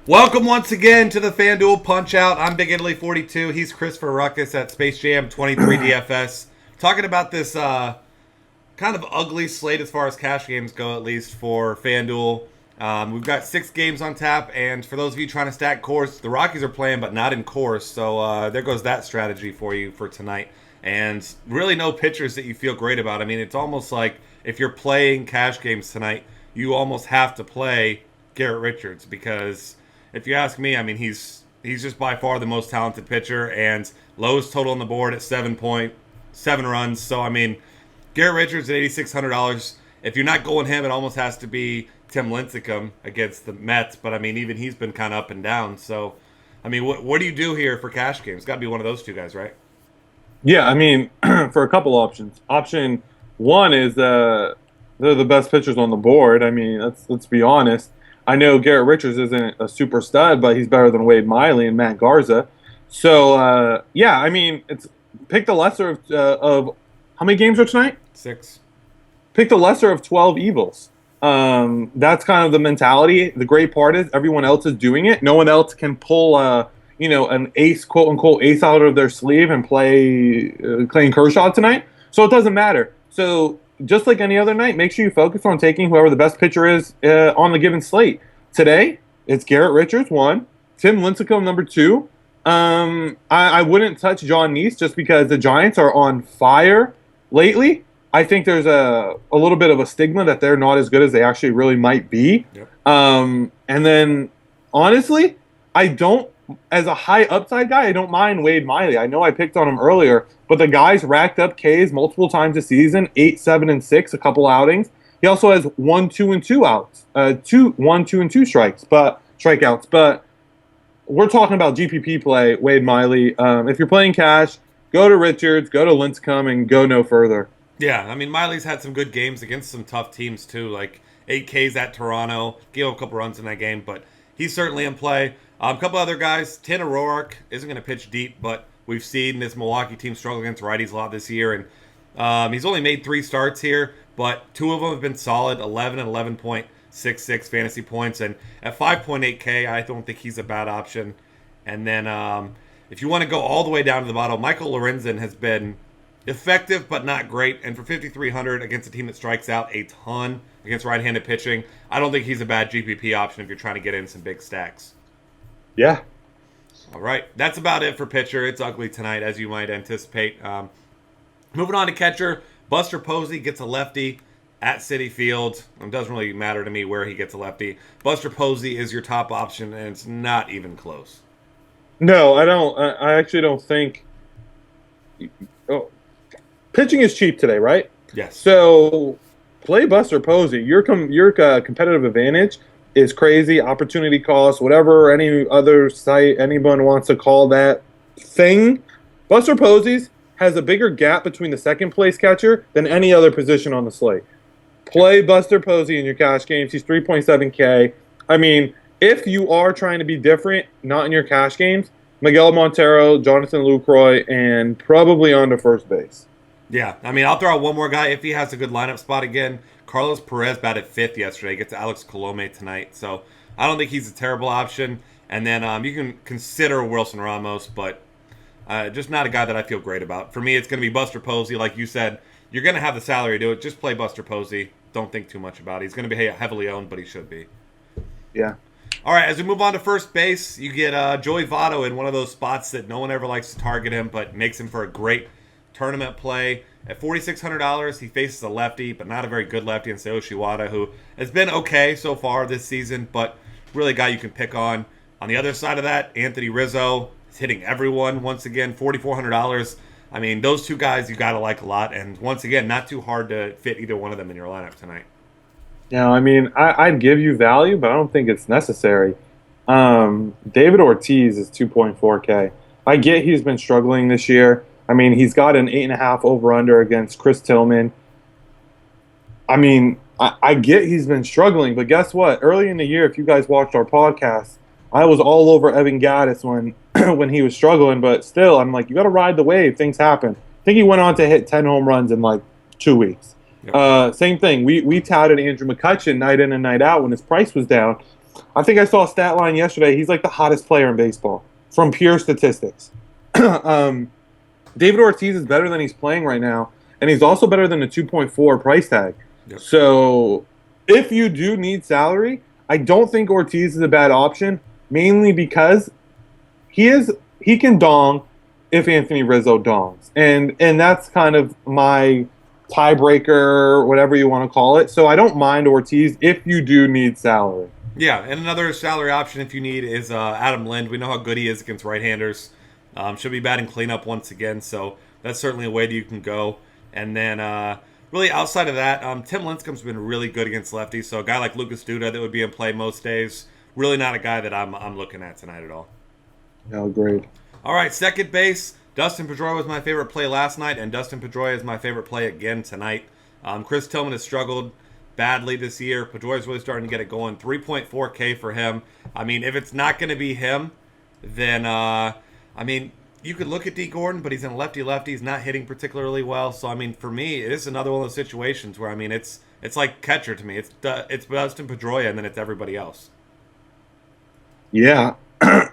Welcome once again to the FanDuel Punch-Out. I'm Big Italy 42. He's Christopher Ruckus at Space Jam 23 DFS. Talking about this kind of ugly slate as far as cash games go, at least for FanDuel. We've got 6 games on tap, and for those of you trying to stack course, the Rockies are playing, but not in course. So there goes that strategy for you for tonight. And really no pitchers that you feel great about. I mean, it's almost like if you're playing cash games tonight, you almost have to play Garrett Richards because if you ask me, I mean, he's just by far the most talented pitcher, and lowest total on the board at 7.7 runs. So, I mean, Garrett Richards at $8,600. If you're not going him, it almost has to be Tim Lincecum against the Mets. But, I mean, even he's been kind of up and down. So, I mean, what do you do here for cash games? It's got to be one of those two guys, right? Yeah, I mean, for a couple options. Option one is they're the best pitchers on the board. I mean, let's be honest. I know Garrett Richards isn't a super stud, but he's better than Wade Miley and Matt Garza. So, yeah, I mean, it's pick the lesser of how many games are tonight? 6. Pick the lesser of 12 evils. That's kind of the mentality. The great part is everyone else is doing it. No one else can pull, an ace, quote unquote, ace out of their sleeve and play Clayton Kershaw tonight. So it doesn't matter. So just like any other night, make sure you focus on taking whoever the best pitcher is on the given slate. Today, it's Garrett Richards, 1. Tim Lincecum, number 2. I wouldn't touch John Neese just because the Giants are on fire lately. I think there's a little bit of a stigma that they're not as good as they actually really might be. Yep. And then, honestly, as a high upside guy, I don't mind Wade Miley. I know I picked on him earlier, but the guy's racked up Ks multiple times this season, 8, 7, and 6, a couple outings. He also has 1, 2, and 2 outs, 1, 2, and 2 strikeouts. But we're talking about GPP play, Wade Miley. If you're playing cash, go to Richards, go to Lincecum, and go no further. Yeah, I mean, Miley's had some good games against some tough teams, too, like 8 Ks at Toronto. Gave up a couple runs in that game, but he's certainly in play. A couple other guys. Tanner Roark isn't going to pitch deep, but we've seen this Milwaukee team struggle against righties a lot this year, and he's only made 3 starts here, but 2 of them have been solid, 11 and 11.66 fantasy points, and at 5.8K, I don't think he's a bad option. And then if you want to go all the way down to the bottom, Michael Lorenzen has been effective but not great, and for 5,300 against a team that strikes out a ton against right-handed pitching, I don't think he's a bad GPP option if you're trying to get in some big stacks. Yeah. All right, that's about it for pitcher. It's ugly tonight, as you might anticipate. Moving on to catcher, Buster Posey gets a lefty at Citi Field. It doesn't really matter to me where he gets a lefty. Buster Posey is your top option, and it's not even close. No, I don't. I actually don't think. Oh, pitching is cheap today, right? Yes. So play Buster Posey. Your competitive advantage is crazy. Opportunity cost, whatever any other site anyone wants to call that thing. Buster Posey's has a bigger gap between the second place catcher than any other position on the slate. Play Buster Posey in your cash games. He's 3.7K. I mean, if you are trying to be different, not in your cash games, Miguel Montero, Jonathan Lucroy, and probably on to first base. Yeah, I mean, I'll throw out one more guy if he has a good lineup spot again. Carlos Perez batted 5th yesterday. Gets Alex Colome tonight. So I don't think he's a terrible option. And then you can consider Wilson Ramos, but just not a guy that I feel great about. For me, it's going to be Buster Posey. Like you said, you're going to have the salary to do it. Just play Buster Posey. Don't think too much about it. He's going to be heavily owned, but he should be. Yeah. All right, as we move on to first base, you get Joey Votto in one of those spots that no one ever likes to target him, but makes him for a great tournament play. At $4,600, he faces a lefty, but not a very good lefty in Seo Shiwada, who has been okay so far this season, but really a guy you can pick on. On the other side of that, Anthony Rizzo is hitting everyone once again, $4,400. I mean, those two guys you got to like a lot, and once again, not too hard to fit either one of them in your lineup tonight. Yeah, I mean, I'd give you value, but I don't think it's necessary. David Ortiz is 2.4K. I get he's been struggling this year. I mean, he's got an 8.5 over-under against Chris Tillman. I mean, I get he's been struggling, but guess what? Early in the year, if you guys watched our podcast, I was all over Evan Gattis when he was struggling, but still, I'm like, you got to ride the wave. Things happen. I think he went on to hit 10 home runs in like 2 weeks. Yep. Same thing. We touted Andrew McCutchen night in and night out when his price was down. I think I saw a stat line yesterday. He's like the hottest player in baseball from pure statistics. um, David Ortiz is better than he's playing right now, and he's also better than the 2.4 price tag. Yep. So if you do need salary, I don't think Ortiz is a bad option, mainly because he can dong if Anthony Rizzo dongs. And that's kind of my tiebreaker, whatever you want to call it. So I don't mind Ortiz if you do need salary. Yeah, and another salary option if you need is Adam Lind. We know how good he is against right-handers. Should be batting cleanup once again, so that's certainly a way that you can go. And then really outside of that, Tim Lincecum's been really good against lefties, so a guy like Lucas Duda that would be in play most days, really not a guy that I'm looking at tonight at all. No, great. All right, second base. Dustin Pedroia was my favorite play last night, and Dustin Pedroia is my favorite play again tonight. Chris Tillman has struggled badly this year. Pedroia's really starting to get it going. 3.4K for him. I mean, if it's not going to be him, then, you could look at D. Gordon, but he's in lefty-lefty. He's not hitting particularly well. So, I mean, for me, it is another one of those situations where, I mean, it's like catcher to me. It's Dustin Pedroia, and then it's everybody else. Yeah.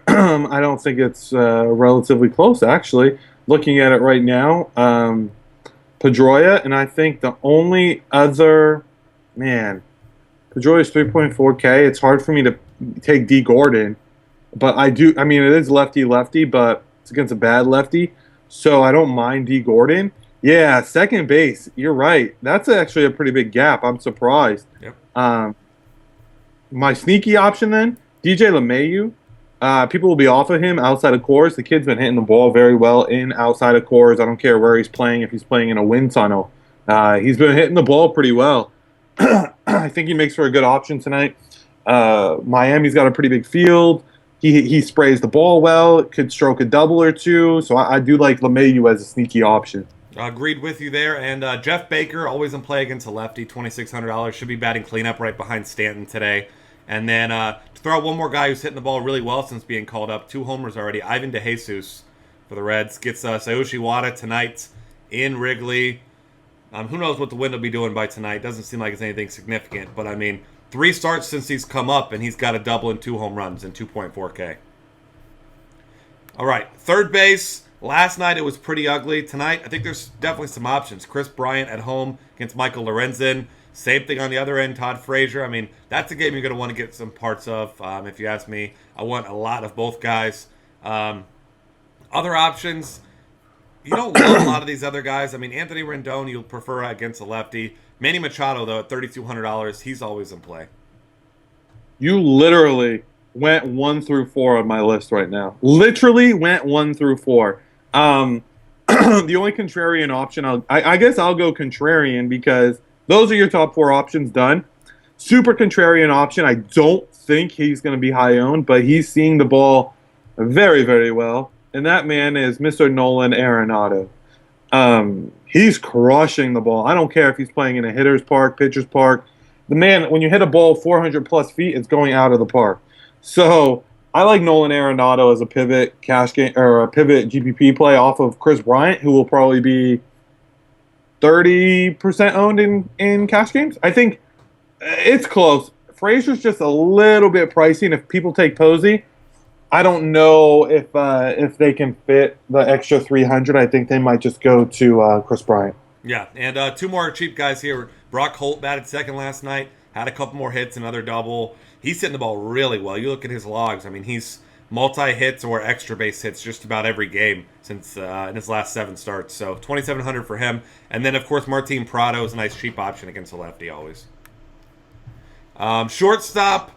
I don't think it's relatively close, actually. Looking at it right now, Pedroia, and I think the only other, Pedroia's 3.4K. It's hard for me to take D. Gordon, but it is lefty-lefty, but it's against a bad lefty, so I don't mind D. Gordon. Yeah, second base, you're right. That's actually a pretty big gap. I'm surprised. Yep. My sneaky option then, DJ LeMahieu. People will be off of him outside of Coors. The kid's been hitting the ball very well in outside of Coors. I don't care where he's playing, if he's playing in a wind tunnel. He's been hitting the ball pretty well. I think he makes for a good option tonight. Miami's got a pretty big field. He sprays the ball well. Could stroke a double or two. So I do like LeMahieu as a sneaky option. Agreed with you there. And Jeff Baker, always in play against a lefty, $2,600. Should be batting cleanup right behind Stanton today. And then to throw out one more guy who's hitting the ball really well since being called up, 2 homers already, Ivan DeJesus for the Reds. Gets Sayushi Wada tonight in Wrigley. Who knows what the wind will be doing by tonight. Doesn't seem like it's anything significant. But, 3 starts since he's come up, and he's got a double and 2 home runs and 2.4K. All right, third base. Last night it was pretty ugly. Tonight, I think there's definitely some options. Chris Bryant at home against Michael Lorenzen. Same thing on the other end, Todd Frazier. That's a game you're going to want to get some parts of. If you ask me, I want a lot of both guys. Other options, you don't love a lot of these other guys. Anthony Rendon, you'll prefer against a lefty. Manny Machado, though, at $3,200, he's always in play. You literally went 1 through 4 on my list right now. Literally went 1 through 4. The only contrarian option, I guess I'll go contrarian because those are your top 4 options done. Super contrarian option. I don't think he's going to be high owned, but he's seeing the ball very, very well. And that man is Mr. Nolan Arenado. He's crushing the ball. I don't care if he's playing in a hitter's park, pitcher's park. The man, when you hit a ball 400 plus feet, it's going out of the park. So I like Nolan Arenado as a pivot cash game or a pivot GPP play off of Chris Bryant, who will probably be 30% owned in cash games. I think it's close. Frazier's just a little bit pricey, and if people take Posey, I don't know if they can fit the extra 300. I think they might just go to Chris Bryant. Yeah, and 2 more cheap guys here. Brock Holt batted second last night, had a couple more hits, another double. He's hitting the ball really well. You look at his logs. He's multi-hits or extra base hits just about every game since in his last 7 starts. So $2,700 for him. And then, of course, Martin Prado is a nice cheap option against a lefty always. Shortstop,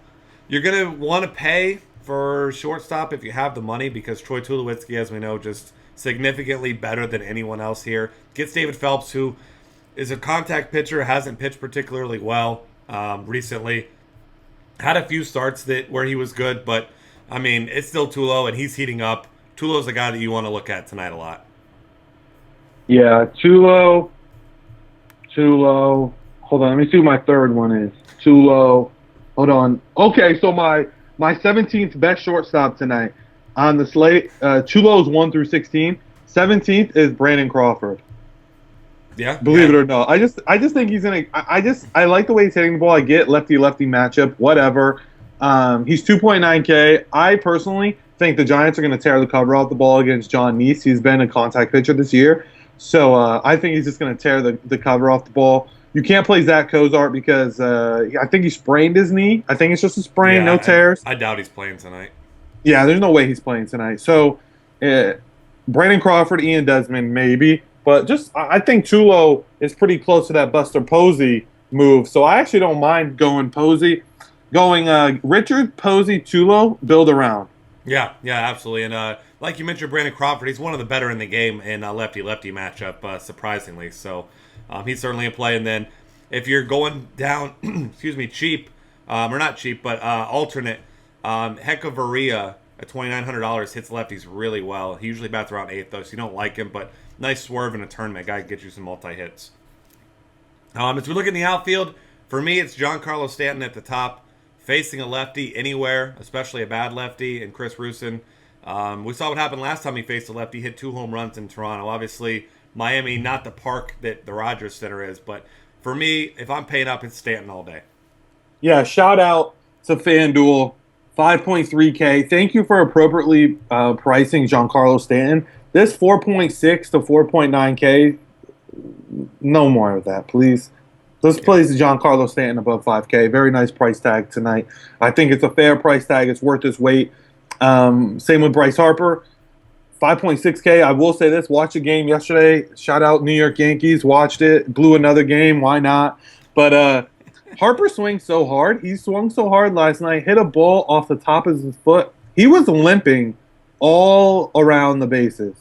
you're going to want to pay for shortstop if you have the money because Troy Tulowitzki, as we know, just significantly better than anyone else here. Gets David Phelps, who is a contact pitcher, hasn't pitched particularly well recently. Had a few starts where he was good, but, it's still Tulo, and he's heating up. Tulo's a guy that you want to look at tonight a lot. Yeah, Tulo. Hold on, let me see what my third one is. Tulo. Hold on. Okay, so my 17th best shortstop tonight on the slate. Tulo's 1 through 16. 17th is Brandon Crawford. Yeah. Believe it or not. I just think he's I like the way he's hitting the ball. I get lefty-lefty matchup, whatever. He's 2.9K. I personally think the Giants are going to tear the cover off the ball against John Neese. He's been a contact pitcher this year. So I think he's just going to tear the cover off the ball. You can't play Zach Cozart because I think he sprained his knee. I think it's just a sprain, no tears. I doubt he's playing tonight. Yeah, there's no way he's playing tonight. So Brandon Crawford, Ian Desmond, maybe. But I think Tulo is pretty close to that Buster Posey move. So I actually don't mind going Richard, Posey, Tulo, build around. Yeah, absolutely. And like you mentioned, Brandon Crawford, he's one of the better in the game in a lefty-lefty matchup, surprisingly. So he's certainly a play. And then if you're going down, cheap, or not cheap, but alternate, Heckavaria at $2,900 hits lefties really well. He usually bats around 8th, though, so you don't like him, but nice swerve in a tournament. Guy gets you some multi-hits. As we look in the outfield, for me, it's Giancarlo Stanton at the top, facing a lefty anywhere, especially a bad lefty, and Chris Rusin. We saw what happened last time he faced a lefty, hit 2 home runs in Toronto. Obviously, Miami, not the park that the Rogers Center is, but for me, if I'm paying up, it's Stanton all day. Yeah, shout out to FanDuel, 5.3K. Thank you for appropriately pricing Giancarlo Stanton. This 4.6 to 4.9K, no more of that, please. Let's place Giancarlo Stanton above 5K. Very nice price tag tonight. I think it's a fair price tag. It's worth its weight. Same with Bryce Harper. 5.6K. I will say this. Watched a game yesterday. Shout out New York Yankees. Watched it. Blew another game. Why not? But Harper swings so hard. He swung so hard last night. Hit a ball off the top of his foot. He was limping all around the bases.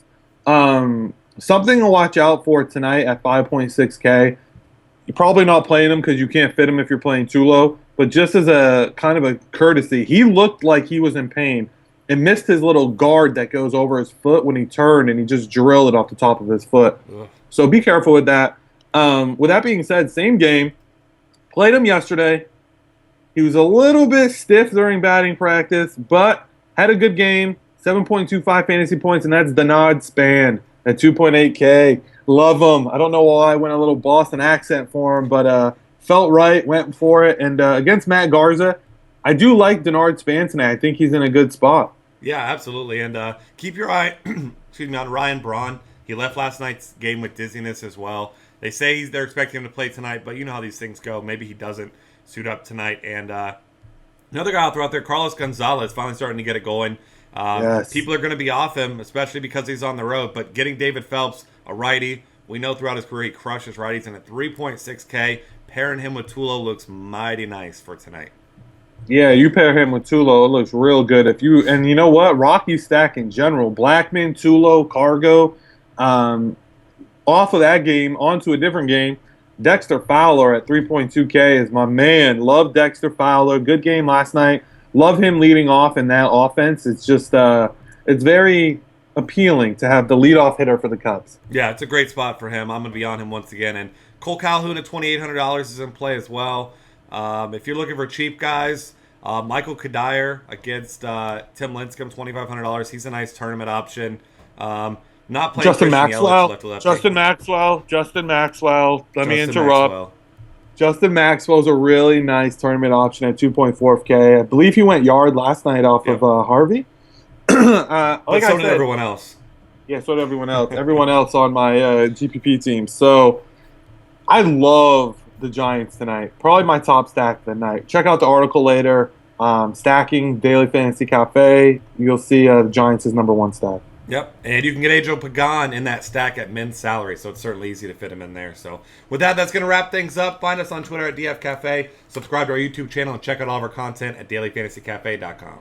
Something to watch out for tonight at 5.6K. You're probably not playing him because you can't fit him if you're playing too low. But just as a kind of a courtesy, he looked like he was in pain and missed his little guard that goes over his foot when he turned, and he just drilled it off the top of his foot. Ugh. So be careful with that. With that being said, same game. Played him yesterday. He was a little bit stiff during batting practice, but had a good game. 7.25 fantasy points, and that's Denard Span at 2.8K. Love him. I don't know why I went a little Boston accent for him, but felt right, went for it. And against Matt Garza, I do like Denard Span tonight. I think he's in a good spot. Yeah, absolutely. And keep your eye on Ryan Braun. He left last night's game with dizziness as well. They say they're expecting him to play tonight, but you know how these things go. Maybe he doesn't suit up tonight. And another guy out there, Carlos Gonzalez, finally starting to get it going. Yes. People are going to be off him, especially because he's on the road. But getting David Phelps, a righty, we know throughout his career he crushes righties. And at 3.6K, pairing him with Tulo looks mighty nice for tonight. Yeah, you pair him with Tulo, it looks real good. And you know what? Rocky stack in general. Blackman, Tulo, Cargo. Off of that game, onto a different game. Dexter Fowler at 3.2K is my man. Love Dexter Fowler. Good game last night. Love him leading off in that offense. It's just, it's very appealing to have the leadoff hitter for the Cubs. Yeah, it's a great spot for him. I'm going to be on him once again. And Cole Calhoun at $2,800 is in play as well. If you're looking for cheap guys, Michael Kadire against Tim Lincecum, $2,500. He's a nice tournament option. Not playing Justin Maxwell. Justin Maxwell. Let me interrupt. Justin Maxwell's a really nice tournament option at 2.4K. I believe he went yard last night off of Harvey. But so did everyone else. Yeah, so did everyone else. Everyone else on my GPP team. So I love the Giants tonight. Probably my top stack of the night. Check out the article later. Stacking Daily Fantasy Cafe. You'll see the Giants is #1 stack. Yep, and you can get Angel Pagan in that stack at men's salary, so it's certainly easy to fit him in there. So with that, that's going to wrap things up. Find us on Twitter at DF Cafe. Subscribe to our YouTube channel and check out all of our content at dailyfantasycafe.com.